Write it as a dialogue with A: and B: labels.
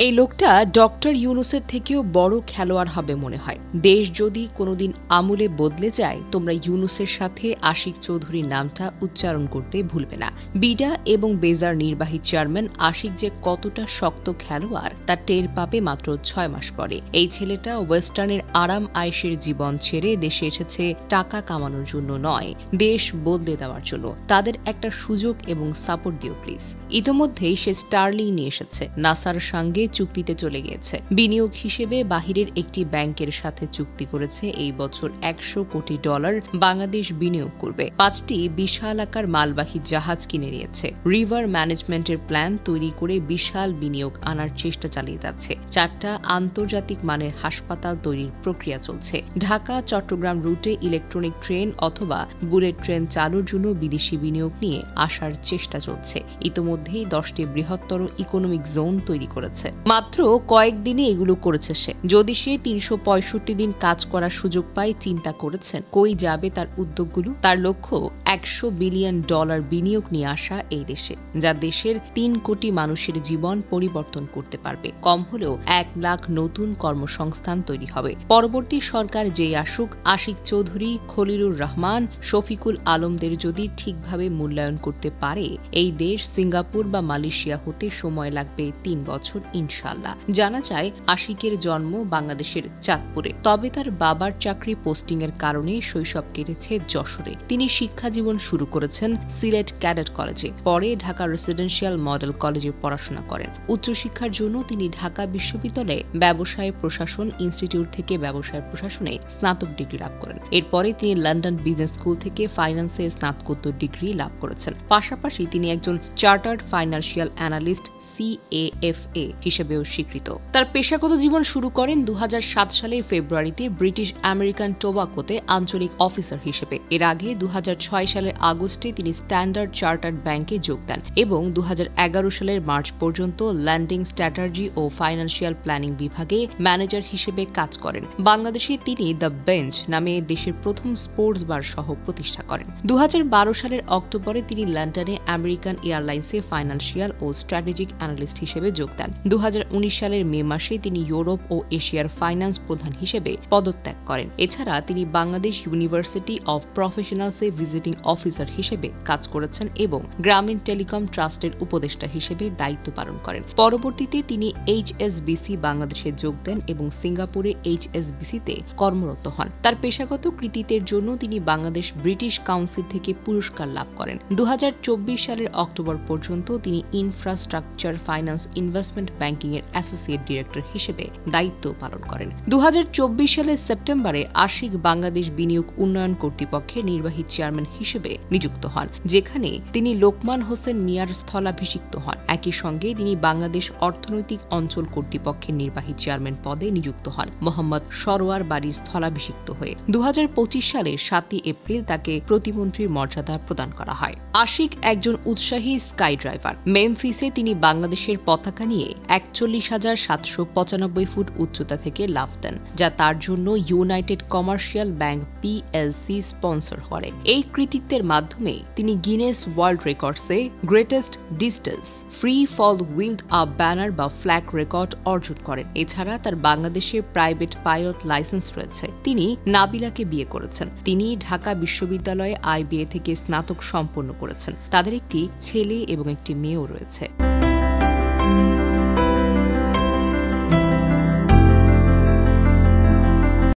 A: এই লোকটা ডক্টর ইউনুসের থেকেও বড় খেলোয়াড় হবে মনে হয়। দেশ যদি কোনোদিন আমূলে বদলে যায়, তোমরা ইউনুসের সাথে আশিক চৌধুরীর নামটা উচ্চারণ করতে ভুলবে না। বিডা এবং বেজার নির্বাহী চেয়ারম্যান আশিক যে কতটা শক্ত খেলোয়াড় তা টের পাবে মাত্র 6 মাস পরে। এই ছেলেটা ওয়েস্টার্নের আরাম আয়েশের জীবন ছেড়ে দেশে এসেছে টাকা কামানোর জন্য নয়, দেশ বদলে দেওয়ার জন্য। তাদের একটা সুযোগ এবং সাপোর্ট দিও প্লিজ। ইতোমধ্যেই সে স্টার্লিং নিয়ে এসেছে, নাসার সঙ্গে চুক্তিতে চলে গিয়েছে। বিনিয়োগ হিসেবে বাহিরের একটি ব্যাংকের সাথে চুক্তি করেছে এই বছর $100 কোটি বাংলাদেশ বিনিয়োগ করবে। 5টি বিশাল আকার মালবাহী জাহাজ কিনে নিয়েছে। রিভার ম্যানেজমেন্টের প্ল্যান তৈরি করে বিশাল বিনিয়োগ আনার চেষ্টা চালিয়ে যাচ্ছে। 4টা আন্তর্জাতিক মানের হাসপাতাল তৈরির প্রক্রিয়া চলছে। ঢাকা চট্টগ্রাম রুটে ইলেকট্রনিক ট্রেন অথবা বুলেট ট্রেন চালুর জন্য বিদেশি বিনিয়োগ নিয়ে আসার চেষ্টা চলছে। ইতোমধ্যেই 10টি বৃহত্তর ইকোনমিক জোন তৈরি করেছে। মাত্র কয়েকদিনে এগুলো করেছে সে। যদি সে 365 দিন কাজ করার সুযোগ পায়, চিন্তা করেছেন কই যাবে তার উদ্যোগগুলো? তার লক্ষ্য $100 বিলিয়ন বিনিয়োগ নিয়ে আসা এই দেশে, যা দেশের 3 কোটি মানুষের জীবন পরিবর্তন করতে পারবে। কম হলেও 1 লাখ নতুন কর্মসংস্থান তৈরি হবে। পরবর্তী সরকার যেই আসুক, আশিক চৌধুরী, খলিলুর রহমান, শফিকুল আলমদের যদি ঠিকভাবে মূল্যায়ন করতে পারে, এই দেশ সিঙ্গাপুর বা মালয়েশিয়া হতে সময় লাগবে 3 বছর ইনশাল্লাহ। জানা যায় আশিকের জন্ম বাংলাদেশের চাঁদপুরে, তবে তার বাবার চাকরি পোস্টিং এর কারণে শৈশব কেটেছে যশোরে। তিনি শিক্ষা জীবন শুরু করেছেন সিলেট ক্যাডেট কলেজে, পরে ঢাকা রেসিডেন্সিয়াল মডেল কলেজে পড়াশোনা করেন। উচ্চশিক্ষার জন্য তিনি ঢাকা বিশ্ববিদ্যালয়ে ব্যবসায় প্রশাসন ইনস্টিটিউট থেকে ব্যবসায় প্রশাসনে স্নাতক ডিগ্রি লাভ করেন। এরপরে তিনি লন্ডন বিজনেস স্কুল থেকে ফাইন্যান্সে স্নাতকোত্তর ডিগ্রি লাভ করেছেন। পাশাপাশি তিনি একজন চার্টার্ড ফাইন্যান্সিয়াল অ্যানালিস্ট CAFA হিসেবেও স্বীকৃত। তার পেশাগত জীবন শুরু করেন 2007 সালের ফেব্রুয়ারিতে ব্রিটিশ আমেরিকান টোবাকোতে আঞ্চলিক অফিসার হিসেবে। এর আগে 2006 সালের আগস্টে তিনি স্ট্যান্ডার্ড চার্টার্ড ব্যাংকে যোগ দেন এবং 2011 সালের মার্চ পর্যন্ত ল্যান্ডিং স্ট্র্যাটেজি ও ফাইন্যান্সিয়াল প্ল্যানিং বিভাগে ম্যানেজার হিসেবে কাজ করেন। বাংলাদেশে তিনি দ্য বেঞ্চ নামে দেশের প্রথম স্পোর্টস বার সহ প্রতিষ্ঠা করেন। 2012 সালের অক্টোবরে তিনি লন্ডনে আমেরিকান এয়ারলাইন্সে ফাইন্যান্সিয়াল ও স্ট্র্যাটেজিক অ্যানালিস্ট হিসেবে যোগ দেন। 2019 সালের মে মাসে তিনি ইউরোপ ও এশিয়ার ফাইন্যান্স প্রধান হিসেবে পদত্যাগ করেন। এছাড়া তিনি বাংলাদেশ ইউনিভার্সিটি অব প্রফেশনালসে ভিজিটিং অফিসার হিসেবে কাজ করেছেন এবং গ্রামীণ টেলিকম ট্রাস্টের উপদেষ্টা হিসেবে দায়িত্ব পালন করেন। পরবর্তীতে তিনি HSBC বাংলাদেশে যোগ দেন এবং সিঙ্গাপুরে HSBC-তে কর্মরত হন। তার পেশাগত কৃতিত্বের জন্য তিনি বাংলাদেশ ব্রিটিশ কাউন্সিল থেকে পুরস্কার লাভ করেন। 2024 সালের অক্টোবর পর্যন্ত তিনি ইনফ্রাস্ট্রাকচার ফাইন্যান্স ইনভেস্টমেন্ট ব্যাংকিং এর অ্যাসোসিয়েট ডিরেক্টর হিসেবে দায়িত্ব পালন করেন। 2024 সালের সেপ্টেম্বরে আশিক বাংলাদেশ বিনিয়োগ উন্নয়ন কর্তৃপক্ষের নির্বাহী চেয়ারম্যান হিসেবে নিযুক্ত হন, যেখানে তিনি লোকমান হোসেন মিয়ার স্থলাভিষিক্ত হন। একই সঙ্গে তিনি বাংলাদেশ অর্থনৈতিক অঞ্চল কর্তৃপক্ষের নির্বাহী চেয়ারম্যান পদে নিযুক্ত হন মোহাম্মদ সরোয়ার বাড়ির স্থলাভিষিক্ত হয়ে। 2025 সালের 7 এপ্রিল তাকে প্রতিমন্ত্রীর মর্যাদা প্রদান করা হয়। আশিক একজন উৎসাহী স্কাই ড্রাইভার। মেমফিসে তিনি বাংলাদেশের পতাকা নিয়ে 41,795 ফুট উচ্চতা থেকে লাফ দেন, যা তার জন্য united commercial bank PLC sponsor করে। এই কৃতিত্বের মাধ্যমে তিনি গিনেস ওয়ার্ল্ড রেকর্ডসে greatest distance free fall with a banner বা ফ্ল্যাগ রেকর্ড অর্জন করেন। এছাড়া তার বাংলাদেশে প্রাইভেট পাইলট লাইসেন্স রয়েছে। তিনি নাবিলাকে বিয়ে করেছেন। তিনি ঢাকা বিশ্ববিদ্যালয়ে IBA থেকে স্নাতক সম্পন্ন করেছেন। তাদের একটি ছেলে এবং একটি মেয়েও রয়েছে।